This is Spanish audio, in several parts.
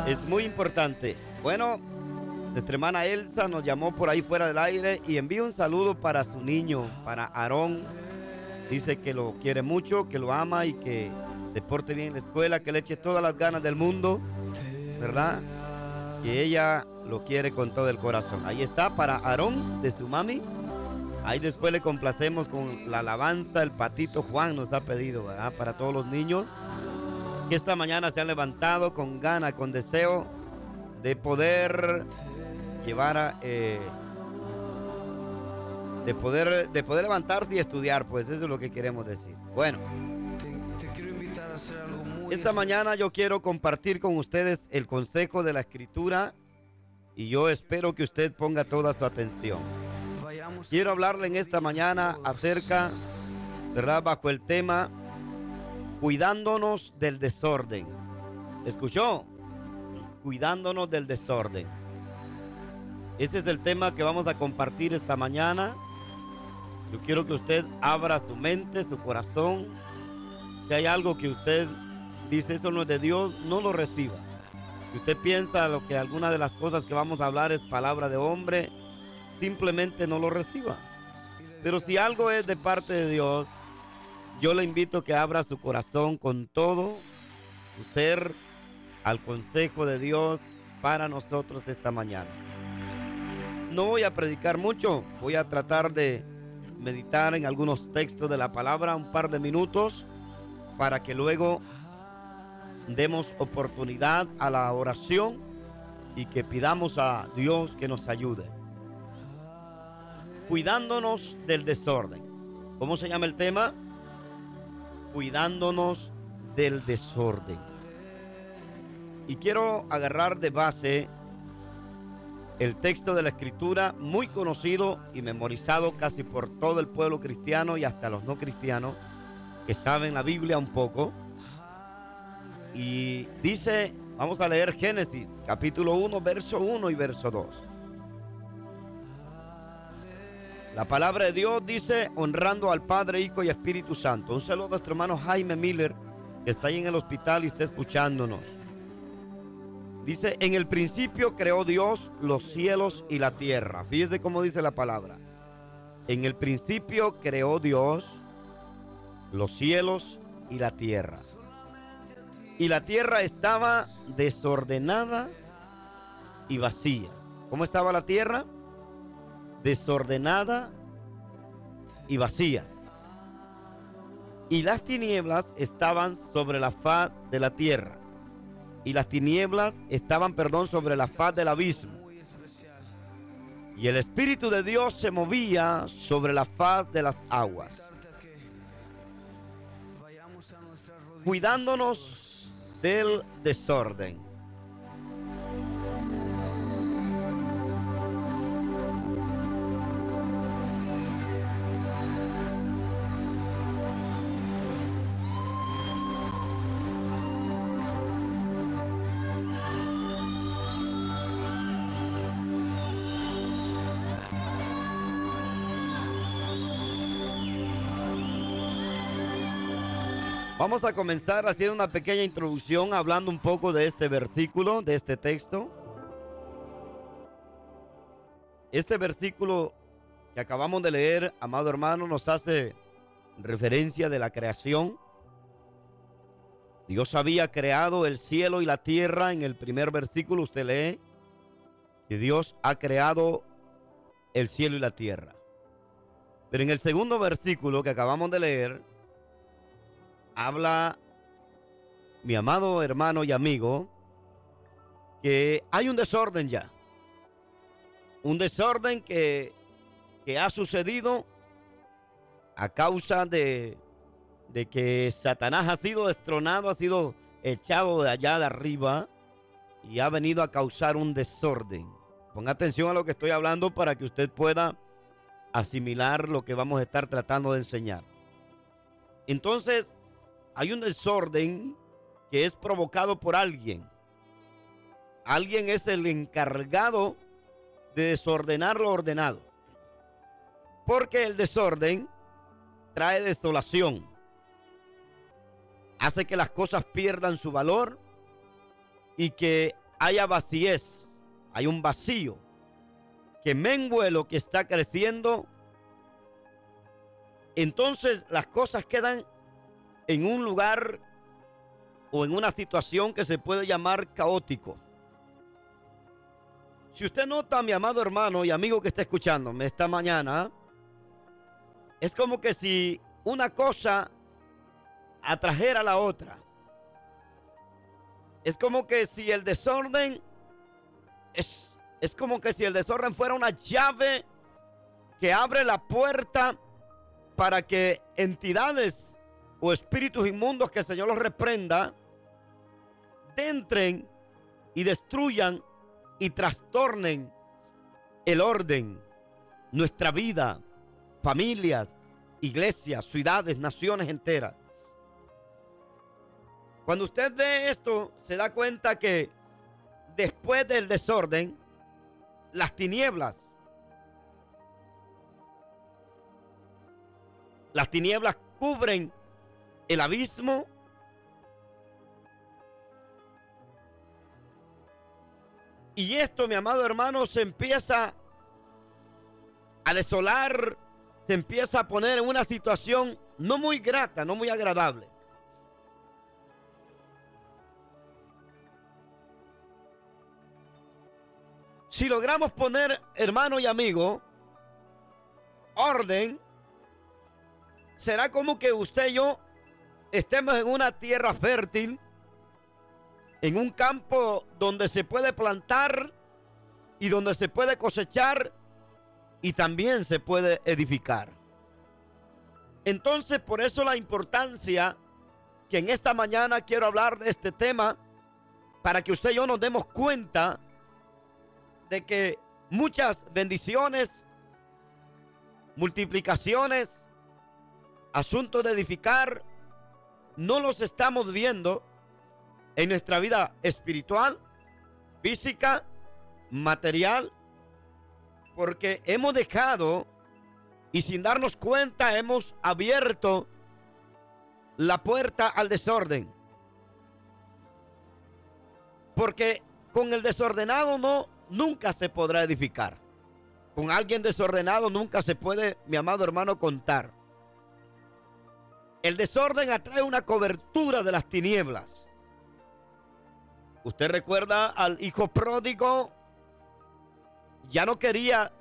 Es muy importante. Bueno, nuestra hermana Elsa nos llamó por ahí fuera del aire y envía un saludo para su niño, para Aarón. Dice que lo quiere mucho, que lo ama y que se porte bien en la escuela, que le eche todas las ganas del mundo, ¿verdad? Que ella lo quiere con todo el corazón. Ahí está para Aarón, de su mami. Ahí después le complacemos con la alabanza. El patito Juan nos ha pedido, ¿verdad? Para todos los niños que esta mañana se han levantado con ganas, con deseo de poder llevar a... de poder levantarse y estudiar, pues eso es lo que queremos decir. Bueno, Te quiero invitar a hacer algo muy esta mañana yo quiero compartir con ustedes el consejo de la Escritura y yo espero que usted ponga toda su atención. Quiero hablarle en esta mañana acerca, ¿verdad? Bajo el tema cuidándonos del desorden. ¿Escuchó? Cuidándonos del desorden. Ese es el tema que vamos a compartir esta mañana. Yo quiero que usted abra su mente, su corazón. Si hay algo que usted dice eso no es de Dios, no lo reciba. Si usted piensa lo que alguna de las cosas que vamos a hablar es palabra de hombre, simplemente no lo reciba. Pero si algo es de parte de Dios, yo le invito a que abra su corazón con todo su ser al consejo de Dios para nosotros esta mañana. No voy a predicar mucho, voy a tratar de meditar en algunos textos de la palabra un par de minutos para que luego demos oportunidad a la oración y que pidamos a Dios que nos ayude. Cuidándonos del desorden. ¿Cómo se llama el tema? Cuidándonos del desorden. Y quiero agarrar de base el texto de la Escritura muy conocido y memorizado casi por todo el pueblo cristiano y hasta los no cristianos que saben la Biblia un poco. Y dice, vamos a leer Génesis capítulo 1, verso 1 y verso 2. La palabra de Dios dice, honrando al Padre, Hijo y Espíritu Santo. Un saludo a nuestro hermano Jaime Miller, que está ahí en el hospital y está escuchándonos. Dice, en el principio creó Dios los cielos y la tierra. Fíjese cómo dice la palabra. En el principio creó Dios los cielos y la tierra. Y la tierra estaba desordenada y vacía. ¿Cómo estaba la tierra? Desordenada y vacía. Y las tinieblas estaban sobre la faz de la tierra. Y las tinieblas estaban, sobre la faz del abismo. Y el Espíritu de Dios se movía sobre la faz de las aguas. Cuidándonos del desorden. Vamos a comenzar haciendo una pequeña introducción, hablando un poco de este versículo, de este texto. Este versículo que acabamos de leer, amado hermano, nos hace referencia de la creación. Dios había creado el cielo y la tierra. En el primer versículo usted lee que Dios ha creado el cielo y la tierra. Pero en el segundo versículo que acabamos de leer, habla mi amado hermano y amigo que hay un desorden ya. Un desorden que ha sucedido a causa de que Satanás ha sido destronado, ha sido echado de allá de arriba y ha venido a causar un desorden. Ponga atención a lo que estoy hablando para que usted pueda asimilar lo que vamos a estar tratando de enseñar. Entonces, hay un desorden que es provocado por alguien. Alguien es el encargado de desordenar lo ordenado. Porque el desorden trae desolación. Hace que las cosas pierdan su valor y que haya vacíez, hay un vacío, que mengue lo que está creciendo, entonces las cosas quedan en un lugar o en una situación que se puede llamar caótico. Si usted nota, mi amado hermano y amigo que está escuchándome esta mañana, es como que si una cosa atrajera a la otra. Es como que si el desorden es como que si el desorden fuera una llave que abre la puerta para que entidades o espíritus inmundos, que el Señor los reprenda, entren y destruyan y trastornen el orden, nuestra vida, familias, iglesias, ciudades, naciones enteras. Cuando usted ve esto, se da cuenta que después del desorden, las tinieblas cubren el abismo y esto, mi amado hermano, se empieza a desolar, se empieza a poner en una situación no muy grata, no muy agradable. Si logramos poner, hermano y amigo, orden, será como que usted y yo estemos en una tierra fértil, en un campo donde se puede plantar y donde se puede cosechar y también se puede edificar. Entonces, por eso la importancia que en esta mañana quiero hablar de este tema, para que usted y yo nos demos cuenta de que muchas bendiciones, multiplicaciones, asuntos de edificar, no los estamos viendo en nuestra vida espiritual, física, material, porque hemos dejado y sin darnos cuenta hemos abierto la puerta al desorden. Porque con el desordenado nunca se podrá edificar. Con alguien desordenado nunca se puede, mi amado hermano, contar. El desorden atrae una cobertura de las tinieblas. Usted recuerda al hijo pródigo, ya no quería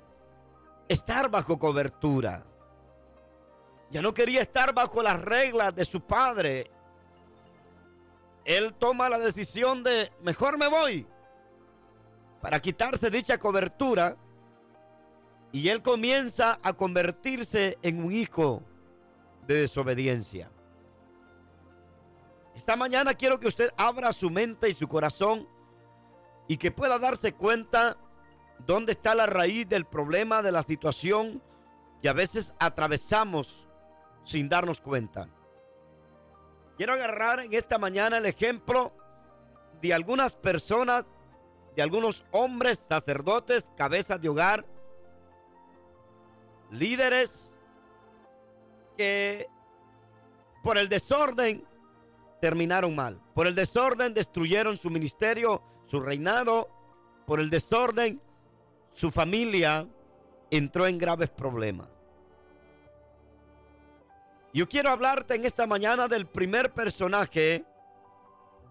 estar bajo cobertura. Ya no quería estar bajo las reglas de su padre. Él toma la decisión de mejor me voy, para quitarse dicha cobertura, y él comienza a convertirse en un hijo de desobediencia. Esta mañana quiero que usted abra su mente y su corazón y que pueda darse cuenta dónde está la raíz del problema, de la situación que a veces atravesamos sin darnos cuenta. Quiero agarrar en esta mañana el ejemplo de algunas personas, de algunos hombres, sacerdotes, cabezas de hogar, líderes que por el desorden terminaron mal. Por el desorden destruyeron su ministerio, su reinado. Por el desorden su familia entró en graves problemas. Yo quiero hablarte en esta mañana del primer personaje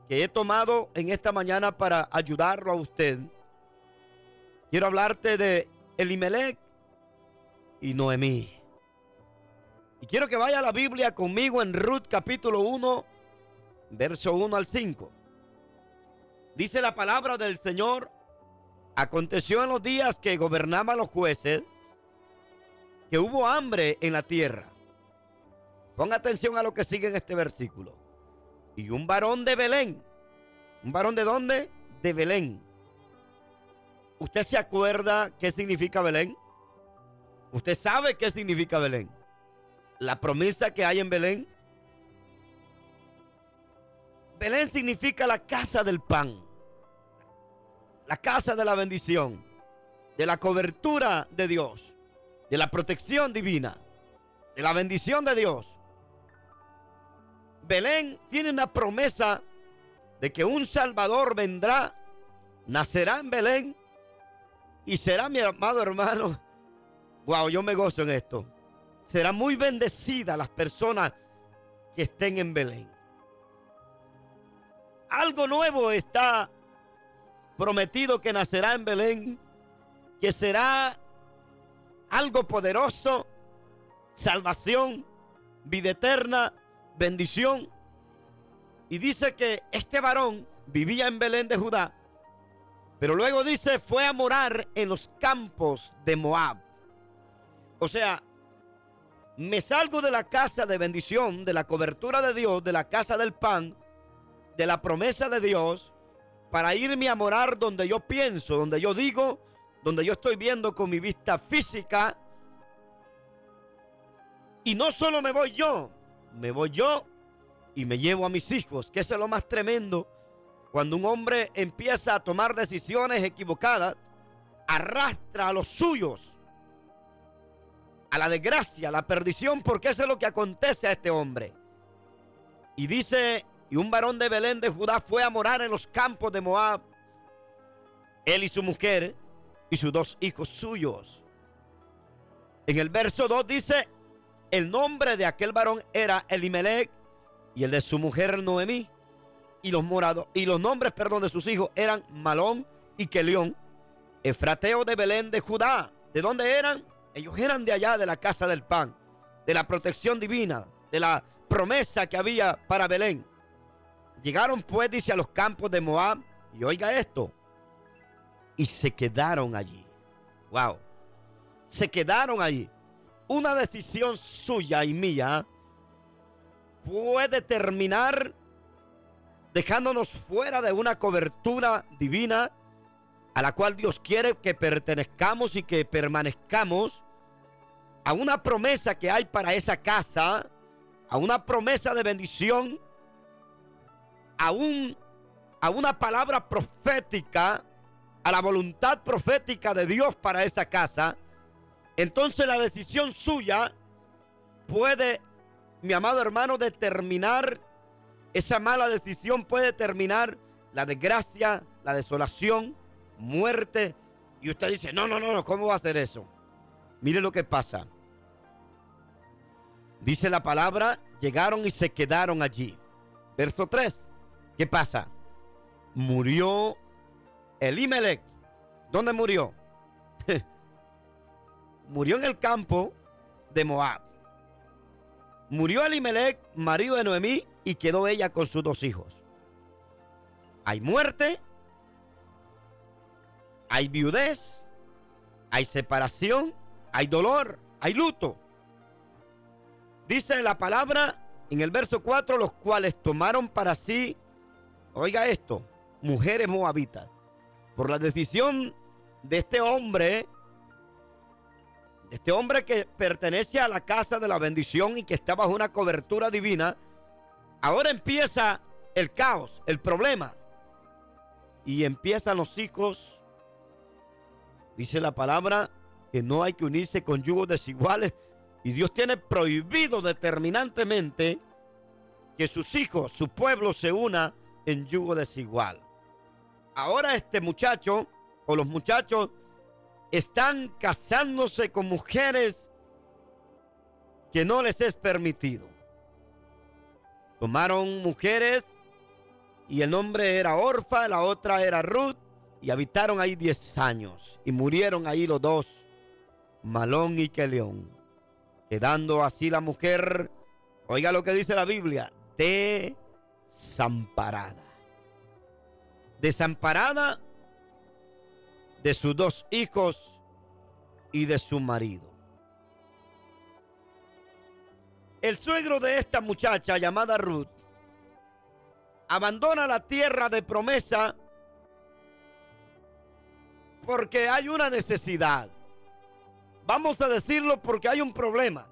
que he tomado en esta mañana para ayudarlo a usted. Quiero hablarte de Elimelech y Noemí. Y quiero que vaya a la Biblia conmigo en Ruth capítulo 1, verso 1 al 5. Dice la palabra del Señor: aconteció en los días que gobernaban los jueces, que hubo hambre en la tierra. Ponga atención a lo que sigue en este versículo. Y un varón de Belén. ¿Un varón de dónde? De Belén. ¿Usted se acuerda qué significa Belén? ¿Usted sabe qué significa Belén? La promesa que hay en Belén. Belén significa la casa del pan, la casa de la bendición, de la cobertura de Dios, de la protección divina, de la bendición de Dios. Belén tiene una promesa de que un Salvador vendrá nacerá en Belén y será, mi amado hermano, wow, yo me gozo en esto. Será muy bendecida las personas que estén en Belén. Algo nuevo está prometido que nacerá en Belén, que será algo poderoso, salvación, vida eterna, bendición. Y dice que este varón vivía en Belén de Judá, pero luego dice fue a morar en los campos de Moab. O sea, me salgo de la casa de bendición, de la cobertura de Dios, de la casa del pan, de la promesa de Dios, para irme a morar donde yo pienso, donde yo digo, donde yo estoy viendo con mi vista física. Y no solo me voy yo y me llevo a mis hijos, que eso es lo más tremendo. Cuando un hombre empieza a tomar decisiones equivocadas, arrastra a los suyos a la desgracia, a la perdición, porque eso es lo que acontece a este hombre. Y dice, y un varón de Belén de Judá fue a morar en los campos de Moab, él y su mujer y sus 2 hijos suyos. En el verso 2 dice, el nombre de aquel varón era Elimelech y el de su mujer Noemí. Y los nombres de sus hijos eran Malón y Kelión, efrateos de Belén de Judá. ¿De dónde eran? Ellos eran de allá, de la casa del pan, de la protección divina, de la promesa que había para Belén. Llegaron pues, dice, a los campos de Moab, y oiga esto, y se quedaron allí. Wow, se quedaron allí. Una decisión suya y mía puede terminar dejándonos fuera de una cobertura divina a la cual Dios quiere que pertenezcamos y que permanezcamos, a una promesa que hay para esa casa, a una promesa de bendición, a una palabra profética, a la voluntad profética de Dios para esa casa. Entonces la decisión suya puede, mi amado hermano, determinar, esa mala decisión puede determinar la desgracia, la desolación, muerte. Y usted dice, no, ¿cómo va a hacer eso? Mire lo que pasa. Dice la palabra, llegaron y se quedaron allí. Verso 3, ¿qué pasa? Murió Elimelech. ¿Dónde murió? Murió en el campo de Moab. Murió Elimelech, marido de Noemí, y quedó ella con sus 2 hijos. Hay muerte, hay viudez, hay separación, hay dolor, hay luto. Dice la palabra en el verso 4, los cuales tomaron para sí, oiga esto, mujeres moabitas. Por la decisión de este hombre que pertenece a la casa de la bendición y que está bajo una cobertura divina, ahora empieza el caos, el problema. Y empiezan los hijos. Dice la palabra que no hay que unirse con yugos desiguales. Y Dios tiene prohibido determinantemente que sus hijos, su pueblo, se una en yugo desigual. Ahora este muchacho o los muchachos están casándose con mujeres que no les es permitido. Tomaron mujeres y el nombre era Orfa, la otra era Ruth, y habitaron ahí 10 años y murieron ahí los 2, Malón y Kelión, quedando así la mujer, oiga lo que dice la Biblia, desamparada. Desamparada de sus 2 hijos y de su marido. El suegro de esta muchacha llamada Ruth abandona la tierra de promesa porque hay una necesidad. Vamos a decirlo porque hay un problema,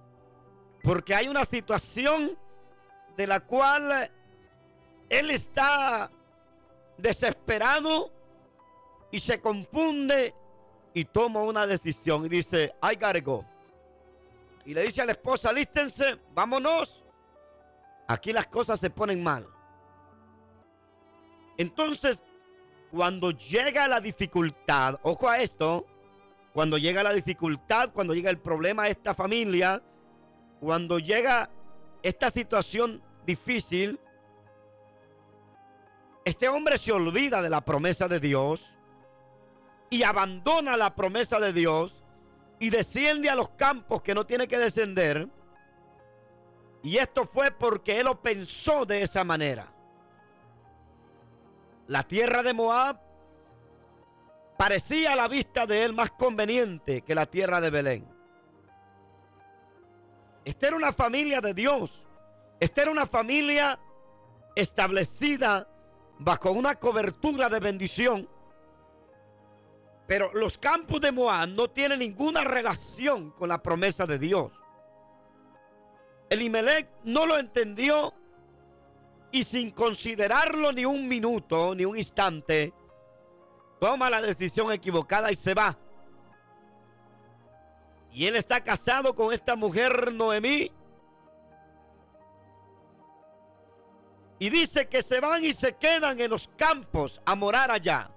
porque hay una situación de la cual él está desesperado y se confunde y toma una decisión y dice, I gotta go. Y le dice a la esposa, alístense, vámonos. Aquí las cosas se ponen mal. Entonces, cuando llega la dificultad, ojo a esto, cuando llega la dificultad, cuando llega el problema a esta familia, cuando llega esta situación difícil, este hombre se olvida de la promesa de Dios y abandona la promesa de Dios y desciende a los campos que no tiene que descender. Y esto fue porque él lo pensó de esa manera. La tierra de Moab parecía a la vista de él más conveniente que la tierra de Belén. Esta era una familia de Dios. Esta era una familia establecida bajo una cobertura de bendición. Pero los campos de Moab no tienen ninguna relación con la promesa de Dios. Elimelech no lo entendió y sin considerarlo ni un minuto, ni un instante, toma la decisión equivocada y se va. Y él está casado con esta mujer Noemí. Y dice que se van y se quedan en los campos a morar allá.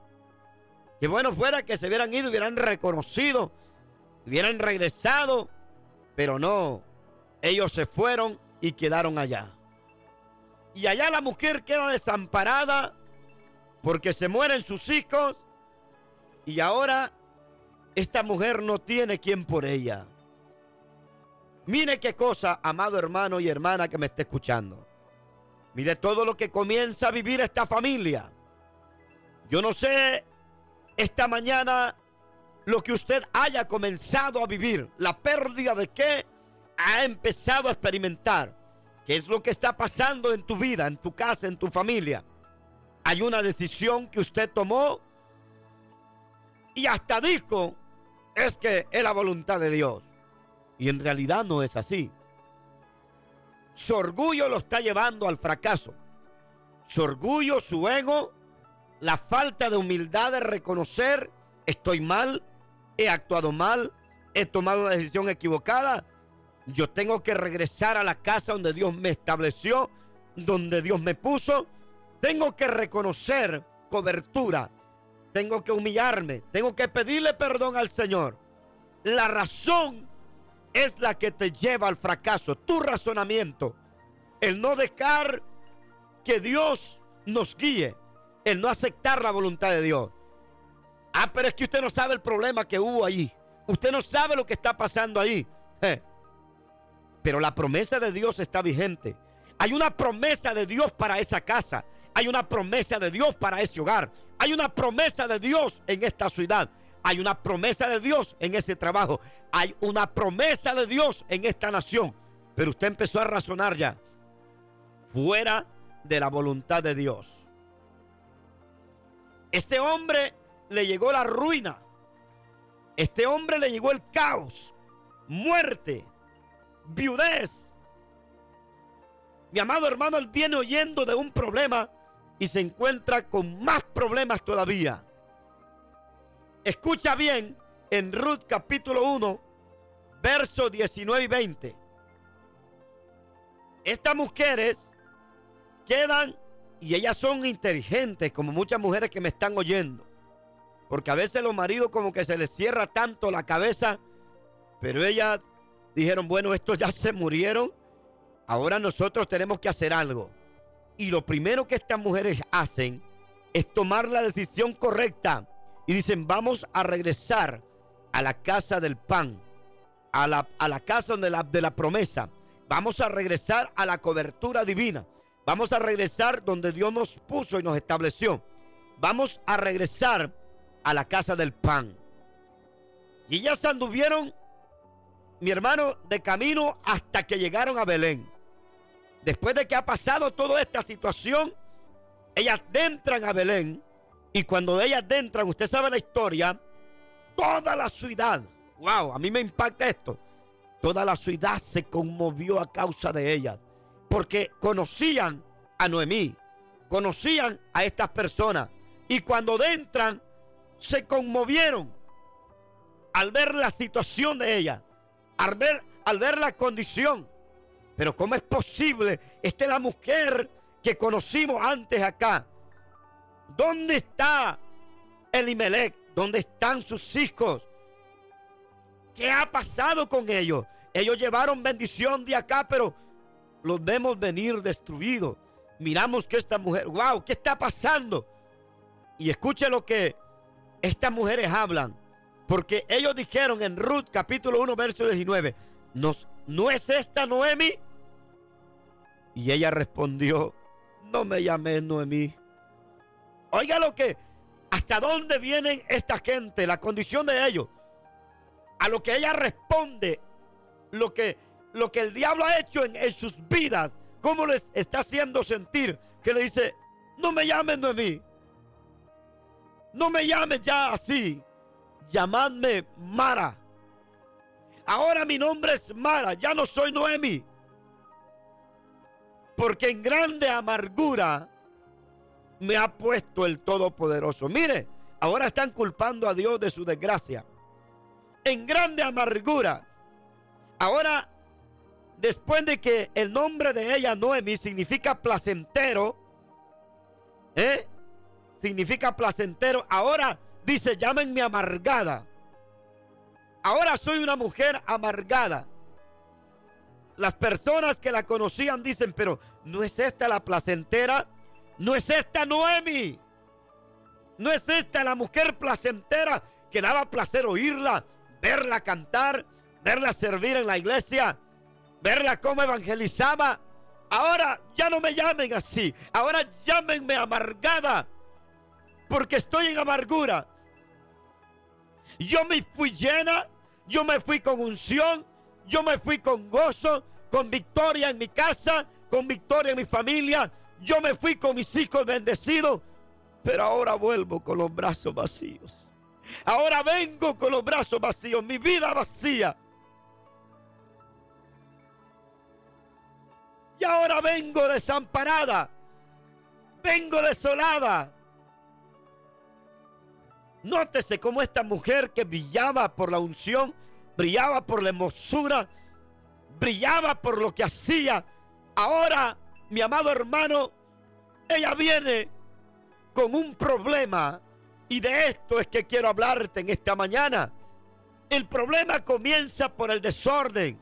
Que bueno fuera que se hubieran ido, hubieran reconocido, hubieran regresado, pero no, ellos se fueron y quedaron allá. Y allá la mujer queda desamparada porque se mueren sus hijos y ahora esta mujer no tiene quien por ella. Mire qué cosa, amado hermano y hermana que me esté escuchando. Mire todo lo que comienza a vivir esta familia. Yo no sé esta mañana lo que usted haya comenzado a vivir, la pérdida de qué ha empezado a experimentar. ¿Qué es lo que está pasando en tu vida, en tu casa, en tu familia? Hay una decisión que usted tomó y hasta dijo, es que es la voluntad de Dios. Y en realidad no es así. Su orgullo lo está llevando al fracaso. Su orgullo, su ego, la falta de humildad de reconocer, estoy mal, he actuado mal, he tomado una decisión equivocada. Yo tengo que regresar a la casa donde Dios me estableció, donde Dios me puso. Tengo que reconocer cobertura. Tengo que humillarme. Tengo que pedirle perdón al Señor. La razón es la que te lleva al fracaso. Tu razonamiento. El no dejar que Dios nos guíe. El no aceptar la voluntad de Dios. Ah, pero es que usted no sabe el problema que hubo allí. Usted no sabe lo que está pasando ahí. Pero la promesa de Dios está vigente. Hay una promesa de Dios para esa casa. Hay una promesa de Dios para ese hogar. Hay una promesa de Dios en esta ciudad. Hay una promesa de Dios en ese trabajo. Hay una promesa de Dios en esta nación. Pero usted empezó a razonar ya fuera de la voluntad de Dios. Este hombre le llegó la ruina. Este hombre le llegó el caos, muerte, viudez. Mi amado hermano, él viene oyendo de un problema y se encuentra con más problemas todavía. Escucha bien en Ruth capítulo 1, versos 19 y 20. Estas mujeres quedan, y ellas son inteligentes, como muchas mujeres que me están oyendo. Porque a veces los maridos como que se les cierra tanto la cabeza, pero ellas dijeron, bueno, estos ya se murieron, ahora nosotros tenemos que hacer algo. Y lo primero que estas mujeres hacen es tomar la decisión correcta. Y dicen, vamos a regresar a la casa del pan, a la casa de la promesa. Vamos a regresar a la cobertura divina. Vamos a regresar donde Dios nos puso y nos estableció. Vamos a regresar a la casa del pan. Y ellas anduvieron, mi hermano, de camino hasta que llegaron a Belén. Después de que ha pasado toda esta situación, ellas entran a Belén. Y cuando ellas entran, usted sabe la historia, toda la ciudad, wow, a mí me impacta esto. Toda la ciudad se conmovió a causa de ellas. Porque conocían a Noemí, conocían a estas personas. Y cuando entran, se conmovieron al ver la situación de ella, al ver la condición. Pero ¿cómo es posible? Esta es la mujer que conocimos antes acá. ¿Dónde está Elimelech? ¿Dónde están sus hijos? ¿Qué ha pasado con ellos? Ellos llevaron bendición de acá, pero los vemos venir destruidos. Miramos que esta mujer, wow, ¿qué está pasando? Y escuche lo que estas mujeres hablan. Porque ellos dijeron en Ruth capítulo 1 verso 19, ¿no es esta Noemi? Y ella respondió, no me llames Noemí. Oiga hasta dónde vienen esta gente, la condición de ellos. A lo que ella responde, lo que el diablo ha hecho en sus vidas, cómo les está haciendo sentir, que le dice, no me llames Noemí. No me llames ya así. Llamadme Mara. Ahora mi nombre es Mara, ya no soy Noemi. Porque en grande amargura me ha puesto el Todopoderoso. Mire, ahora están culpando a Dios de su desgracia. En grande amargura. Ahora, después de que el nombre de ella, Noemi, significa placentero, significa placentero, ahora dice, llámenme amargada. Ahora soy una mujer amargada. Las personas que la conocían dicen, pero ¿no es esta la placentera? ¿No es esta Noemi? ¿No es esta la mujer placentera que daba placer oírla, verla cantar, verla servir en la iglesia, verla cómo evangelizaba? Ahora ya no me llamen así. Ahora llámenme amargada, porque estoy en amargura. Yo me fui llena, yo me fui con unción, yo me fui con gozo, con victoria en mi casa, con victoria en mi familia. Yo me fui con mis hijos bendecidos, pero ahora vuelvo con los brazos vacíos. Ahora vengo con los brazos vacíos, mi vida vacía. Y ahora vengo desamparada, vengo desolada. Nótese cómo esta mujer que brillaba por la unción, brillaba por la hermosura, brillaba por lo que hacía. Ahora, mi amado hermano, ella viene con un problema. Y de esto es que quiero hablarte en esta mañana. El problema comienza por el desorden.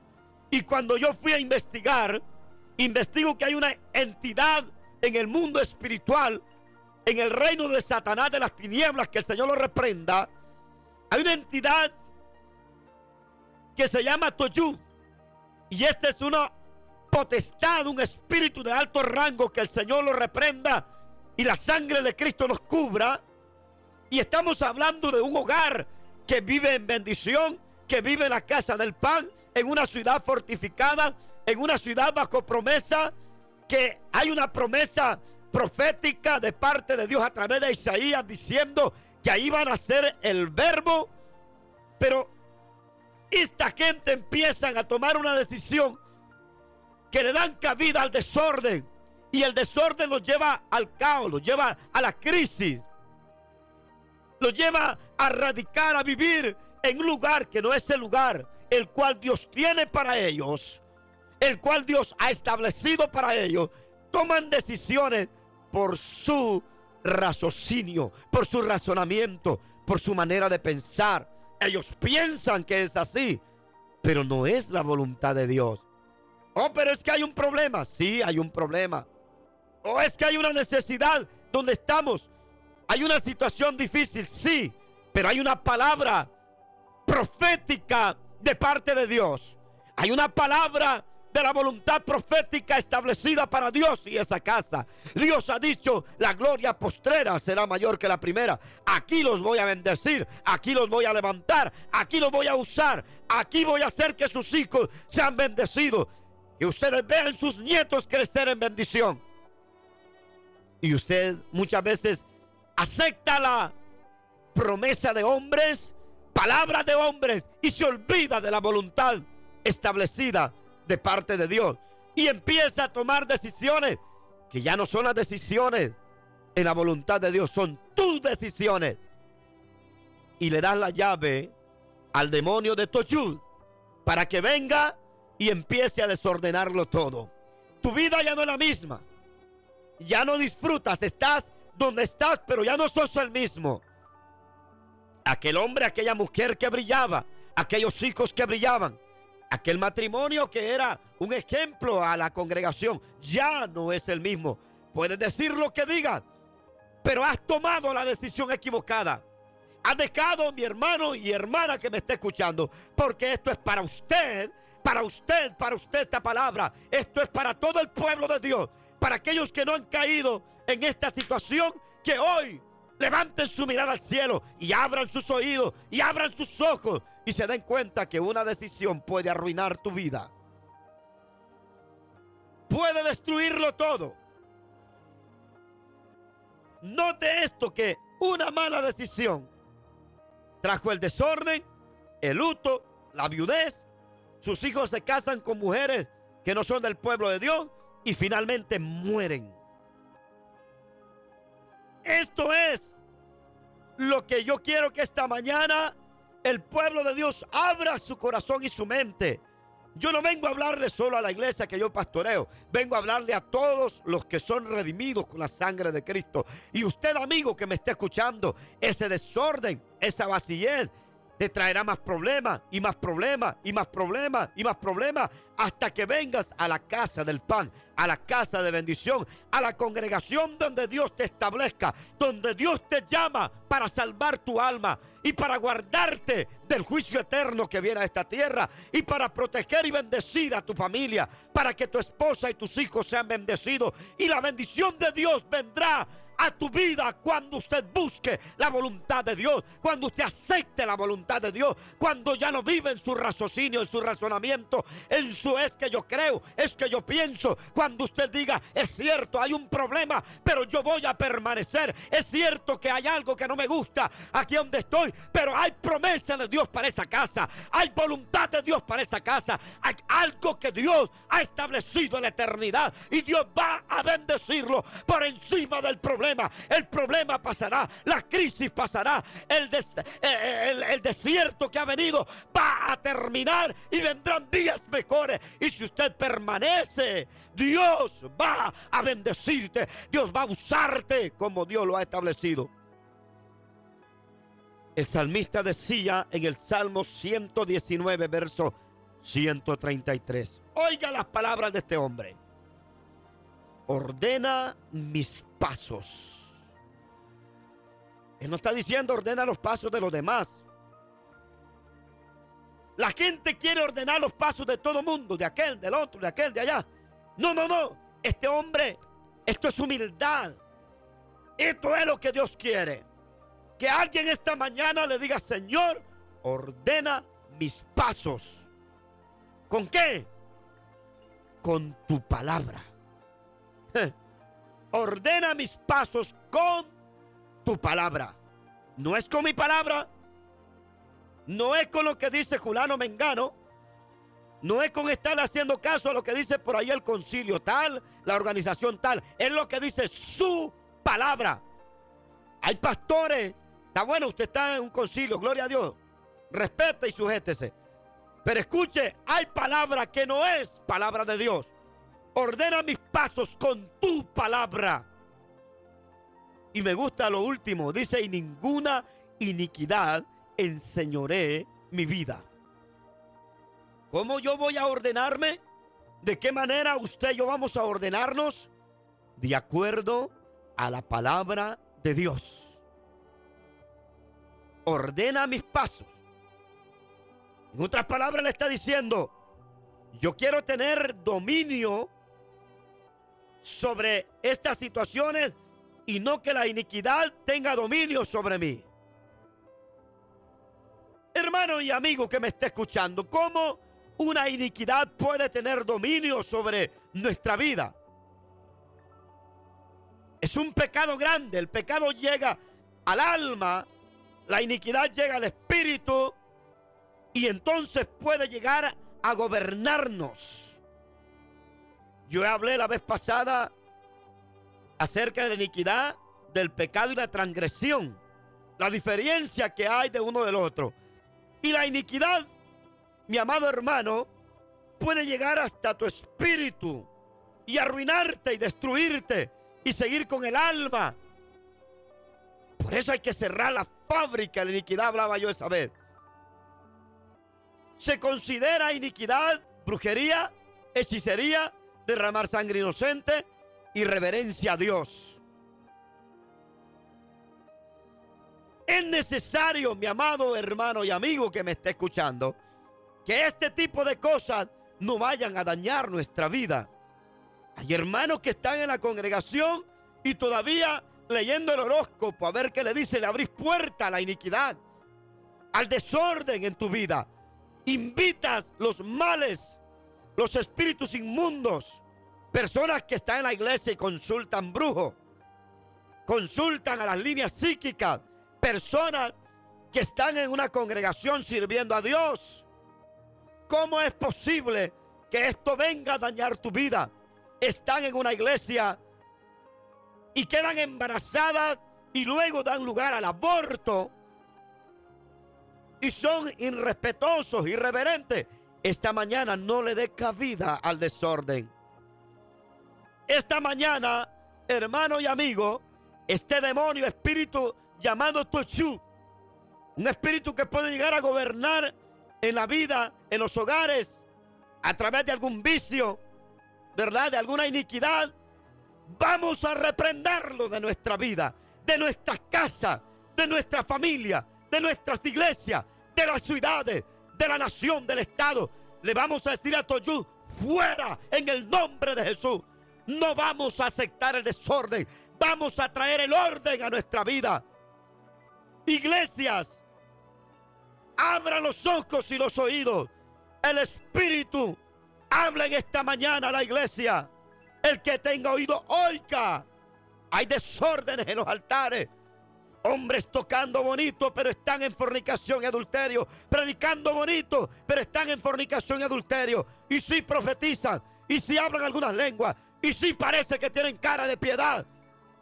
Y cuando yo fui a investigar, investigo que hay una entidad en el mundo espiritual, en el reino de Satanás, de las tinieblas, que el Señor lo reprenda. Hay una entidad que se llama Toyu. Y esta es una potestad, un espíritu de alto rango, que el Señor lo reprenda y la sangre de Cristo nos cubra. Y estamos hablando de un hogar que vive en bendición, que vive en la casa del pan, en una ciudad fortificada, en una ciudad bajo promesa, que hay una promesa profética de parte de Dios a través de Isaías, diciendo que ahí van a ser el verbo. Pero esta gente empiezan a tomar una decisión que le dan cabida al desorden, y el desorden los lleva al caos, los lleva a la crisis, los lleva a radicar, a vivir en un lugar que no es el lugar el cual Dios tiene para ellos, el cual Dios ha establecido para ellos. Toman decisiones por su raciocinio, por su razonamiento, por su manera de pensar. Ellos piensan que es así, pero no es la voluntad de Dios. Oh, pero es que hay un problema. Sí, hay un problema. Oh, es que hay una necesidad donde estamos. Hay una situación difícil, sí, pero hay una palabra profética de parte de Dios. Hay una palabra de la voluntad profética establecida para Dios y esa casa. Dios ha dicho, la gloria postrera será mayor que la primera. Aquí los voy a bendecir, aquí los voy a levantar, aquí los voy a usar, aquí voy a hacer que sus hijos sean bendecidos, que ustedes vean sus nietos crecer en bendición. Y usted muchas veces acepta la promesa de hombres, palabras de hombres, y se olvida de la voluntad establecida de parte de Dios, y empieza a tomar decisiones que ya no son las decisiones en la voluntad de Dios, son tus decisiones, y le das la llave al demonio de Tochud para que venga y empiece a desordenarlo todo. Tu vida ya no es la misma, ya no disfrutas, estás donde estás, pero ya no sos el mismo. aquel hombre, aquella mujer que brillaba, aquellos hijos que brillaban, aquel matrimonio que era un ejemplo a la congregación, ya no es el mismo. Puedes decir lo que digas, pero has tomado la decisión equivocada. Has dejado, mi hermano y hermana que me esté escuchando, porque esto es para usted, para usted esta palabra. Esto es para todo el pueblo de Dios, para aquellos que no han caído en esta situación, que hoy levanten su mirada al cielo y abran sus oídos y abran sus ojos y se den cuenta que una decisión puede arruinar tu vida. Puede destruirlo todo. Note esto, que una mala decisión trajo el desorden, el luto, la viudez. Sus hijos se casan con mujeres que no son del pueblo de Dios y finalmente mueren. Esto es lo que yo quiero que esta mañana el pueblo de Dios abra su corazón y su mente. Yo no vengo a hablarle solo a la iglesia que yo pastoreo. Vengo a hablarle a todos los que son redimidos con la sangre de Cristo. Y usted, amigo que me está escuchando, ese desorden, esa vacillez, te traerá más problemas y más problemas y más problemas y más problemas, hasta que vengas a la casa del pan, a la casa de bendición, a la congregación donde Dios te establezca, donde Dios te llama para salvar tu alma y para guardarte del juicio eterno que viene a esta tierra, y para proteger y bendecir a tu familia, para que tu esposa y tus hijos sean bendecidos, y la bendición de Dios vendrá a tu vida cuando usted busque la voluntad de Dios, cuando usted acepte la voluntad de Dios, cuando ya no vive en su raciocinio, en su razonamiento, en su es que yo creo, es que yo pienso. Cuando usted diga, es cierto, hay un problema, pero yo voy a permanecer. Es cierto que hay algo que no me gusta aquí donde estoy, pero hay promesa de Dios para esa casa, hay voluntad de Dios para esa casa, hay algo que Dios ha establecido en la eternidad y Dios va a bendecirlo por encima del problema. El problema pasará, la crisis pasará, el desierto que ha venido va a terminar y vendrán días mejores. Y si usted permanece, Dios va a bendecirte, Dios va a usarte como Dios lo ha establecido. El salmista decía en el Salmo 119, verso 133. Oiga las palabras de este hombre. Ordena mis pasos. Él no está diciendo ordena los pasos de los demás. La gente quiere ordenar los pasos de todo mundo, de aquel, del otro, de aquel, de allá. No, no, no. Este hombre, esto es humildad. Esto es lo que Dios quiere. Que alguien esta mañana le diga, Señor, ordena mis pasos. ¿Con qué? Con tu palabra. Ordena mis pasos con tu palabra. No es con mi palabra, no es con lo que dice Julano Mengano, no es con estar haciendo caso a lo que dice por ahí el concilio tal, la organización tal. Es lo que dice su palabra. Hay pastores, está bueno, usted está en un concilio, gloria a Dios, respete y sujétese, pero escuche, hay palabra que no es palabra de Dios. Ordena mis pasos con tu palabra. Y me gusta lo último. Dice, y ninguna iniquidad enseñoree mi vida. ¿Cómo yo voy a ordenarme? ¿De qué manera usted y yo vamos a ordenarnos? De acuerdo a la palabra de Dios. Ordena mis pasos. En otras palabras le está diciendo, yo quiero tener dominio sobre estas situaciones y no que la iniquidad tenga dominio sobre mí. Hermano y amigo que me está escuchando, ¿cómo una iniquidad puede tener dominio sobre nuestra vida? Es un pecado grande. El pecado llega al alma, la iniquidad llega al espíritu y entonces puede llegar a gobernarnos. Yo hablé la vez pasada acerca de la iniquidad, del pecado y la transgresión, la diferencia que hay de uno del otro. Y la iniquidad, mi amado hermano, puede llegar hasta tu espíritu y arruinarte y destruirte y seguir con el alma. Por eso hay que cerrar la fábrica de la iniquidad, hablaba yo esa vez. Se considera iniquidad, brujería, hechicería, derramar sangre inocente, irreverencia a Dios. Es necesario, mi amado hermano y amigo que me está escuchando, que este tipo de cosas no vayan a dañar nuestra vida. Hay hermanos que están en la congregación y todavía leyendo el horóscopo a ver qué le dice. Le abrís puerta a la iniquidad, al desorden en tu vida. Invitas los males, los espíritus inmundos. Personas que están en la iglesia y consultan brujos, consultan a las líneas psíquicas. Personas que están en una congregación sirviendo a Dios. ¿Cómo es posible que esto venga a dañar tu vida? Están en una iglesia y quedan embarazadas y luego dan lugar al aborto y son irrespetuosos, irreverentes. Esta mañana no le dé cabida al desorden. Esta mañana, hermano y amigo, este demonio, espíritu llamado Tochú, un espíritu que puede llegar a gobernar en la vida, en los hogares, a través de algún vicio, ¿verdad? De alguna iniquidad. Vamos a reprenderlo de nuestra vida, de nuestras casas, de nuestra familia, de nuestras iglesias, de las ciudades, de la nación, del estado. Le vamos a decir a Tochú, fuera en el nombre de Jesús. No vamos a aceptar el desorden. Vamos a traer el orden a nuestra vida. Iglesias, abran los ojos y los oídos. El Espíritu habla en esta mañana a la iglesia. El que tenga oído, oiga. Hay desórdenes en los altares. Hombres tocando bonito, pero están en fornicación y adulterio. Predicando bonito, pero están en fornicación y adulterio. Y sí profetizan, y sí hablan algunas lenguas, y sí parece que tienen cara de piedad.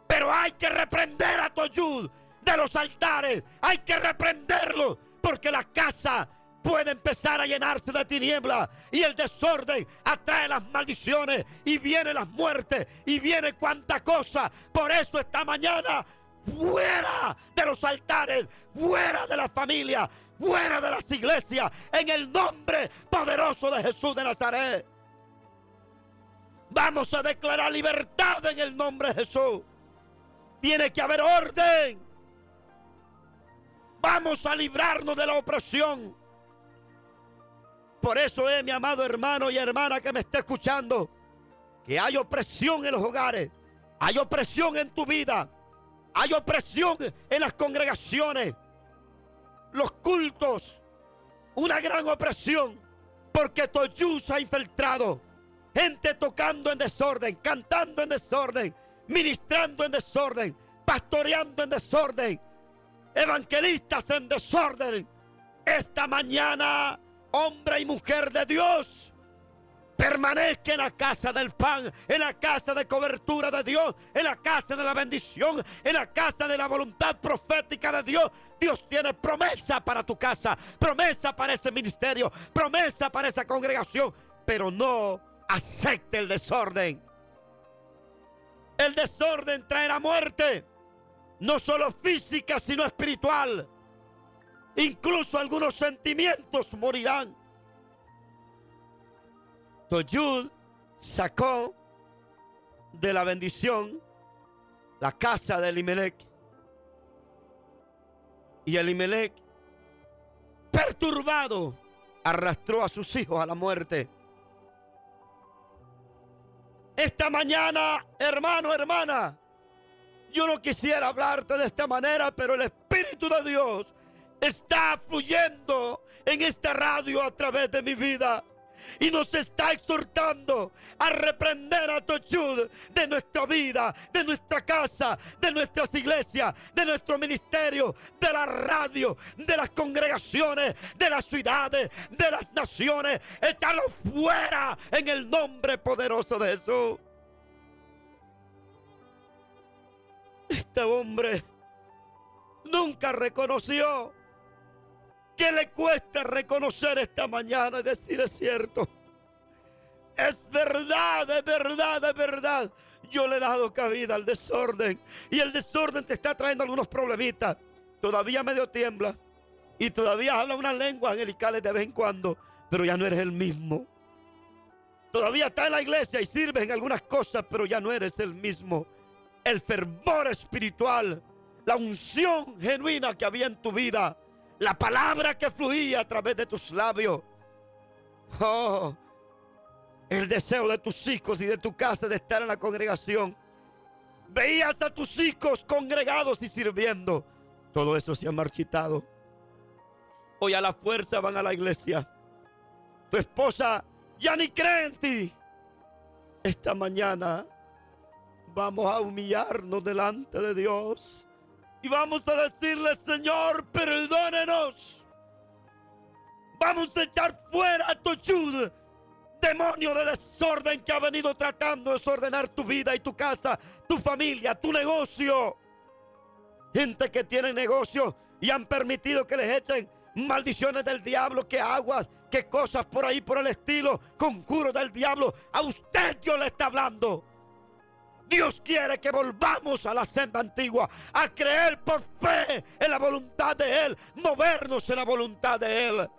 Pero hay que reprender a Tochú de los altares. Hay que reprenderlo, porque la casa puede empezar a llenarse de tinieblas y el desorden atrae las maldiciones y vienen las muertes y viene cuanta cosa. Por eso esta mañana, fuera de los altares, fuera de las familias, fuera de las iglesias, en el nombre poderoso de Jesús de Nazaret. Vamos a declarar libertad en el nombre de Jesús. Tiene que haber orden. Vamos a librarnos de la opresión. Por eso mi amado hermano y hermana que me está escuchando, que hay opresión en los hogares, hay opresión en tu vida, hay opresión en las congregaciones, los cultos, una gran opresión, porque Tochú se ha infiltrado. Gente tocando en desorden, cantando en desorden, ministrando en desorden, pastoreando en desorden, evangelistas en desorden. Esta mañana, hombre y mujer de Dios, permanezca en la casa del pan, en la casa de cobertura de Dios, en la casa de la bendición, en la casa de la voluntad profética de Dios. Dios tiene promesa para tu casa, promesa para ese ministerio, promesa para esa congregación, pero no acepte el desorden. El desorden traerá muerte, no solo física, sino espiritual. Incluso algunos sentimientos morirán. Tochú sacó de la bendición la casa de Elimelech. Y Elimelech, perturbado, arrastró a sus hijos a la muerte. Esta mañana, hermano, hermana, yo no quisiera hablarte de esta manera, pero el Espíritu de Dios está fluyendo en esta radio a través de mi vida y nos está exhortando a reprender a Tochú de nuestra vida, de nuestra casa, de nuestras iglesias, de nuestro ministerio, de la radio, de las congregaciones, de las ciudades, de las naciones. Echarlo fuera en el nombre poderoso de Jesús. Este hombre nunca reconoció. ¿Qué le cuesta reconocer esta mañana y decir es cierto? Es verdad, es verdad, es verdad. Yo le he dado cabida al desorden y el desorden te está trayendo algunos problemitas. todavía medio tiembla y todavía habla unas lenguas angelicales de vez en cuando, pero ya no eres el mismo. Todavía estás en la iglesia y sirves en algunas cosas, pero ya no eres el mismo. El fervor espiritual, la unción genuina que había en tu vida, la palabra que fluía a través de tus labios. Oh, el deseo de tus hijos y de tu casa de estar en la congregación. Veías a tus hijos congregados y sirviendo. Todo eso se ha marchitado. Hoy a la fuerza van a la iglesia. Tu esposa ya ni cree en ti. Esta mañana vamos a humillarnos delante de Dios y vamos a decirle: Señor, perdónenos. Vamos a echar fuera a Tochud, demonio de desorden que ha venido tratando de desordenar tu vida y tu casa, tu familia, tu negocio. Gente que tiene negocio y han permitido que les echen maldiciones del diablo, que aguas, que cosas por ahí por el estilo, conjuros del diablo. A usted Dios le está hablando. Dios quiere que volvamos a la senda antigua, a creer por fe en la voluntad de Él, movernos en la voluntad de Él.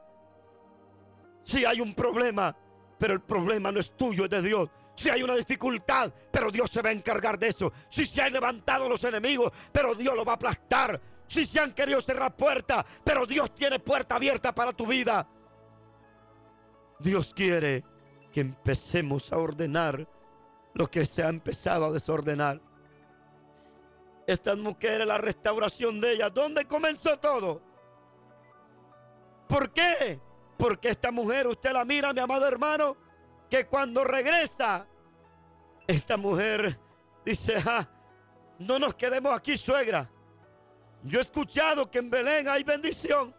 Si hay un problema, pero el problema no es tuyo, es de Dios. Si hay una dificultad, pero Dios se va a encargar de eso. Si se han levantado los enemigos, pero Dios lo va a aplastar. Si se han querido cerrar puertas, pero Dios tiene puerta abierta para tu vida. Dios quiere que empecemos a ordenar lo que se ha empezado a desordenar. Estas mujeres, la restauración de ellas, ¿dónde comenzó todo? ¿Por qué? Porque esta mujer, usted la mira, mi amado hermano, que cuando regresa, esta mujer dice: no nos quedemos aquí, suegra. Yo he escuchado que en Belén hay bendición.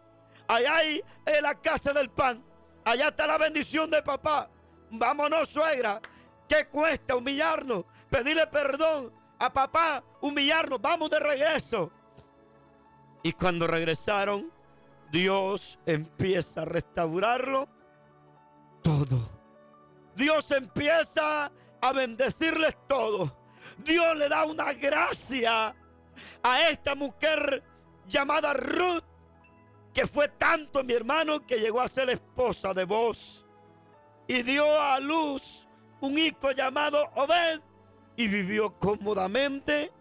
Allá hay en la casa del pan. Allá está la bendición de papá. Vámonos, suegra. ¿Qué cuesta humillarnos? Pedirle perdón a papá, humillarnos. Vamos de regreso. Y cuando regresaron, Dios empieza a restaurarlo todo. Dios empieza a bendecirles todo. Dios le da una gracia a esta mujer llamada Ruth, que fue tanto, mi hermano, que llegó a ser esposa de Boaz y dio a luz un hijo llamado Obed y vivió cómodamente.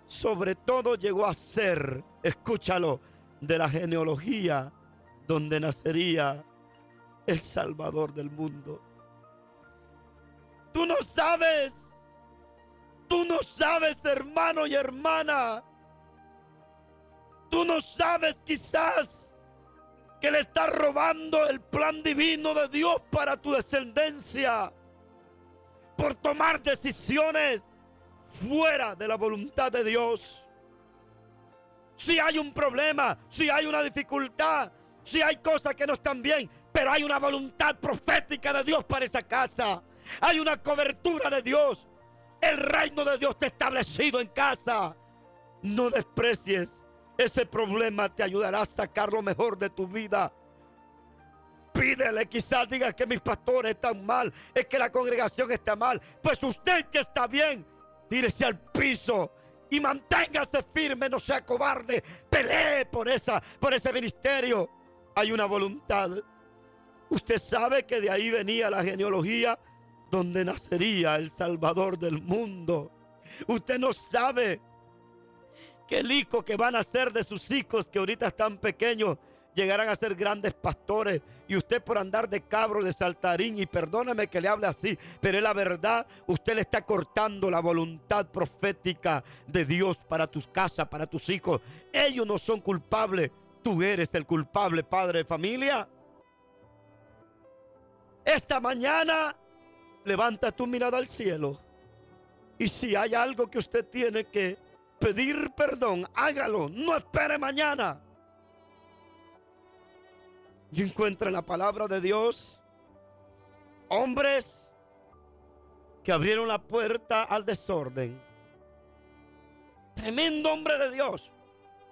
Sobre todo llegó a ser, escúchalo, de la genealogía donde nacería el Salvador del mundo. Tú no sabes, hermano y hermana. Tú no sabes quizás que le estás robando el plan divino de Dios para tu descendencia por tomar decisiones fuera de la voluntad de Dios. Si hay un problema, si hay una dificultad, si hay cosas que no están bien, pero hay una voluntad profética de Dios para esa casa. Hay una cobertura de Dios. El reino de Dios está establecido en casa. No desprecies ese problema, te ayudará a sacar lo mejor de tu vida. Pídele, quizás diga que mis pastores están mal, es que la congregación está mal. Pues usted que está bien, tírese al piso y manténgase firme, no sea cobarde. Pelee por ese ministerio. Hay una voluntad. Usted sabe que de ahí venía la genealogía donde nacería el Salvador del mundo. Usted no sabe que el hijo que van a ser de sus hijos, que ahorita están pequeños, llegarán a ser grandes pastores. Y usted, por andar de cabro, de saltarín, y perdóneme que le hable así, pero es la verdad, usted le está cortando la voluntad profética de Dios para tus casas, para tus hijos. Ellos no son culpables, tú eres el culpable, padre de familia. Esta mañana levanta tu mirada al cielo, y si hay algo que usted tiene que pedir perdón, hágalo, no espere mañana. Yo encuentro en la palabra de Dios hombres que abrieron la puerta al desorden. Tremendo hombre de Dios.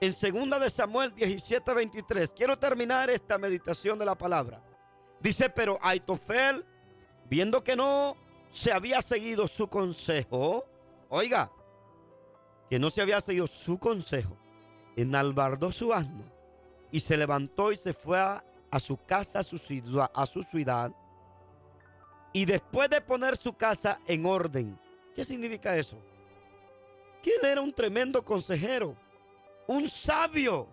En 2 de Samuel 17:23. Quiero terminar esta meditación de la palabra. Dice: pero Aitofel, viendo que no se había seguido su consejo, oiga, que no se había seguido su consejo, enalbardó su asno y se levantó y se fue a su casa, a su ciudad. Y después de poner su casa en orden. ¿Qué significa eso? Que él era un tremendo consejero, un sabio,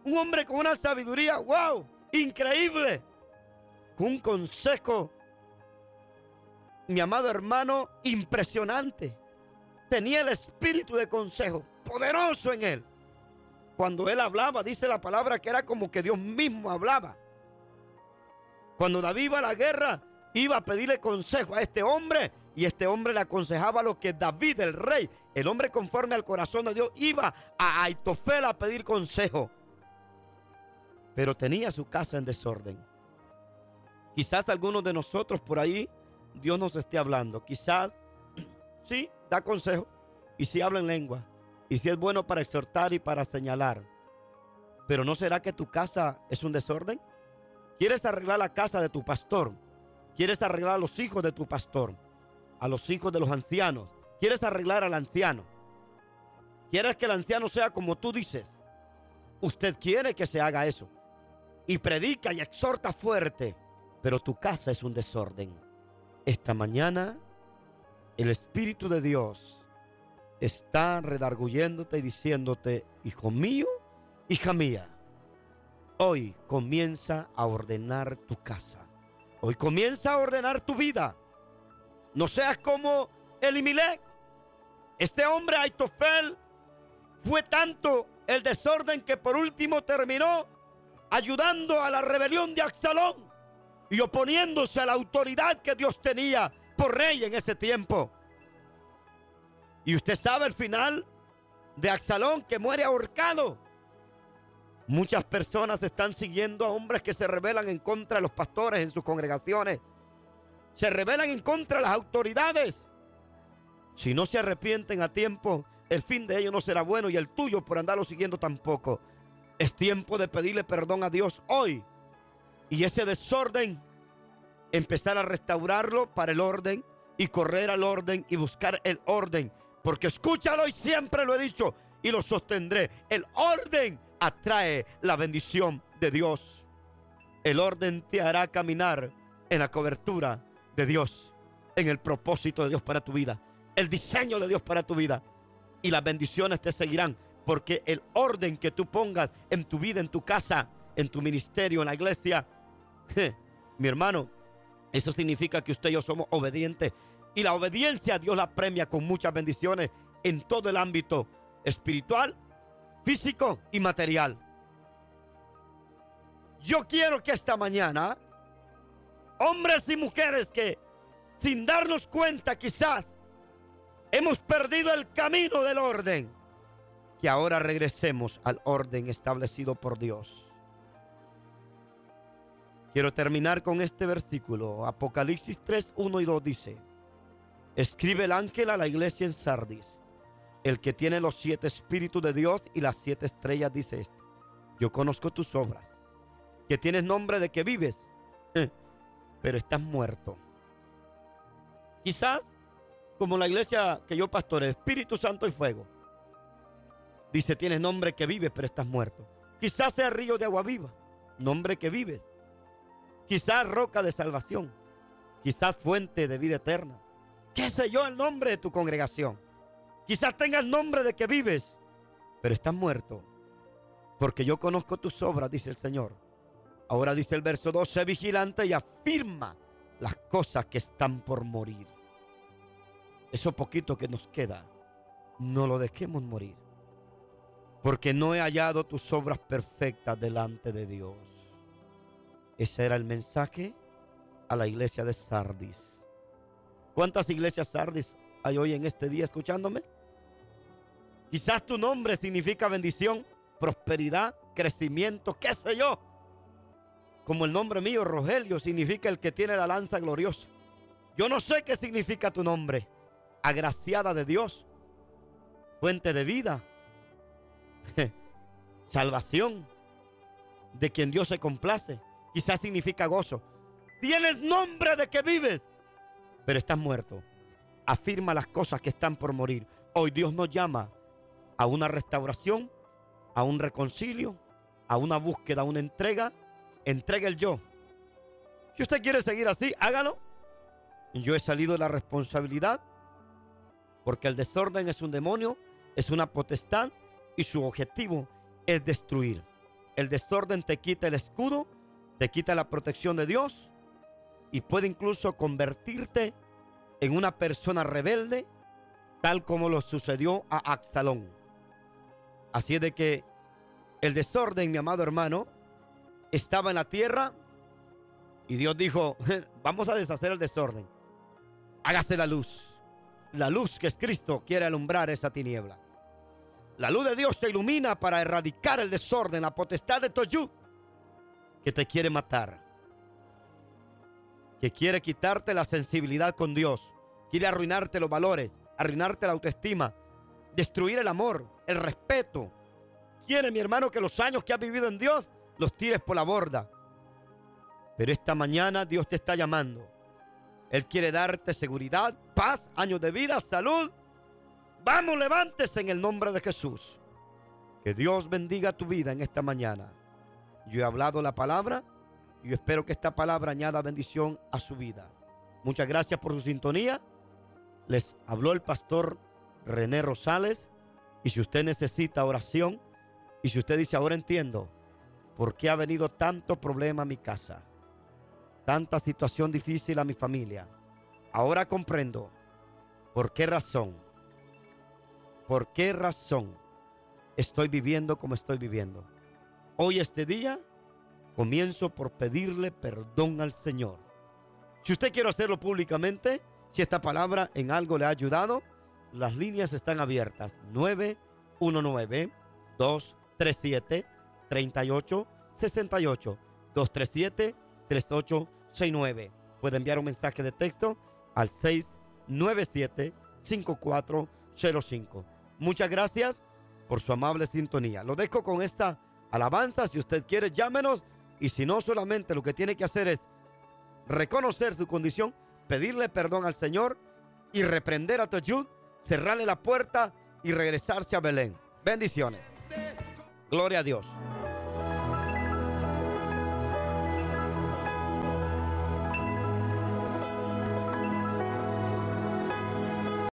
un hombre con una sabiduría, wow, increíble, con un consejo, mi amado hermano, impresionante. Tenía el espíritu de consejo poderoso en él. Cuando él hablaba, dice la palabra que era como que Dios mismo hablaba. Cuando David iba a la guerra, iba a pedirle consejo a este hombre, y este hombre le aconsejaba lo que David, el rey, el hombre conforme al corazón de Dios, iba a Aitofel a pedir consejo. Pero tenía su casa en desorden. Quizás algunos de nosotros por ahí, Dios nos esté hablando. Quizás, sí, da consejo, y sí habla en lengua, y sí es bueno para exhortar y para señalar. Pero ¿no será que tu casa es un desorden? ¿Quieres arreglar la casa de tu pastor? ¿Quieres arreglar a los hijos de tu pastor? A los hijos de los ancianos. ¿Quieres arreglar al anciano? ¿Quieres que el anciano sea como tú dices? Usted quiere que se haga eso. Y predica y exhorta fuerte. Pero tu casa es un desorden. Esta mañana, el Espíritu de Dios está redarguyéndote y diciéndote: hijo mío, hija mía, hoy comienza a ordenar tu casa. Hoy comienza a ordenar tu vida. No seas como Elimelech. Este hombre Aitofel fue tanto el desorden que por último terminó ayudando a la rebelión de Absalón y oponiéndose a la autoridad que Dios tenía por rey en ese tiempo. Y usted sabe el final de Absalón, que muere ahorcado. Muchas personas están siguiendo a hombres que se rebelan en contra de los pastores en sus congregaciones. Se rebelan en contra de las autoridades. Si no se arrepienten a tiempo, el fin de ellos no será bueno, y el tuyo por andarlo siguiendo tampoco. Es tiempo de pedirle perdón a Dios hoy. Y ese desorden, empezar a restaurarlo para el orden y correr al orden y buscar el orden. Porque escúchalo, y siempre lo he dicho y lo sostendré: el orden atrae la bendición de Dios. El orden te hará caminar en la cobertura de Dios, en el propósito de Dios para tu vida, el diseño de Dios para tu vida, y las bendiciones te seguirán, porque el orden que tú pongas en tu vida, en tu casa, en tu ministerio, en la iglesia, mi hermano, eso significa que usted y yo somos obedientes, y la obediencia Dios la premia con muchas bendiciones en todo el ámbito espiritual, físico y material. Yo quiero que esta mañana, hombres y mujeres que sin darnos cuenta quizás hemos perdido el camino del orden, que ahora regresemos al orden establecido por Dios. Quiero terminar con este versículo. Apocalipsis 3, 1 y 2 dice: escribe el ángel a la iglesia en Sardis, el que tiene los 7 espíritus de Dios y las 7 estrellas, dice esto: yo conozco tus obras, que tienes nombre de que vives, pero estás muerto. Quizás, como la iglesia que yo pastoreo, Espíritu Santo y Fuego, dice: tienes nombre que vives, pero estás muerto. Quizás sea río de agua viva, nombre que vives. Quizás roca de salvación, quizás fuente de vida eterna. ¿Qué sé yo el nombre de tu congregación? Quizás tengas nombre de que vives, pero estás muerto. Porque yo conozco tus obras, dice el Señor. Ahora dice el verso 2: sé vigilante y afirma las cosas que están por morir. Eso poquito que nos queda, no lo dejemos morir, porque no he hallado tus obras perfectas delante de Dios. Ese era el mensaje a la iglesia de Sardis. ¿Cuántas iglesias Sardis hay hoy en este día escuchándome? Quizás tu nombre significa bendición, prosperidad, crecimiento, qué sé yo. Como el nombre mío, Rogelio, significa el que tiene la lanza gloriosa. Yo no sé qué significa tu nombre. Agraciada de Dios, fuente de vida, salvación, de quien Dios se complace. Quizás significa gozo. Tienes nombre de que vives, pero estás muerto. Afirma las cosas que están por morir. Hoy Dios nos llama a una restauración a un reconcilio, a una búsqueda, a una entrega. Entrega el yo. Si usted quiere seguir así, hágalo. Yo he salido de la responsabilidad porque el desorden es un demonio, es una potestad y su objetivo es destruir. El desorden te quita el escudo, te quita la protección de Dios y puede incluso convertirte en una persona rebelde, tal como lo sucedió a Absalón. Así es de que el desorden, mi amado hermano, estaba en la tierra y Dios dijo, vamos a deshacer el desorden. Hágase la luz. La luz que es Cristo quiere alumbrar esa tiniebla. La luz de Dios te ilumina para erradicar el desorden, la potestad de Toyú que te quiere matar, que quiere quitarte la sensibilidad con Dios, quiere arruinarte los valores, arruinarte la autoestima, destruir el amor, el respeto. Quiere, mi hermano, que los años que has vivido en Dios los tires por la borda. Pero esta mañana Dios te está llamando. Él quiere darte seguridad, paz, años de vida, salud. Vamos, levántese en el nombre de Jesús. Que Dios bendiga tu vida en esta mañana. Yo he hablado la palabra y yo espero que esta palabra añada bendición a su vida. Muchas gracias por su sintonía. Les habló el pastor René Rosales. Y si usted necesita oración, y si usted dice, ahora entiendo por qué ha venido tanto problema a mi casa, tanta situación difícil a mi familia, ahora comprendo por qué razón estoy viviendo como estoy viviendo. Hoy, este día, comienzo por pedirle perdón al Señor. Si usted quiere hacerlo públicamente, si esta palabra en algo le ha ayudado, las líneas están abiertas. 919-237-3868. 237-3869. Puede enviar un mensaje de texto al 697-5405. Muchas gracias por su amable sintonía. Lo dejo con esta alabanza. Si usted quiere, llámenos. Y si no, solamente lo que tiene que hacer es reconocer su condición, pedirle perdón al Señor y reprender a Toyú, cerrarle la puerta y regresarse a Belén. Bendiciones. Gloria a Dios.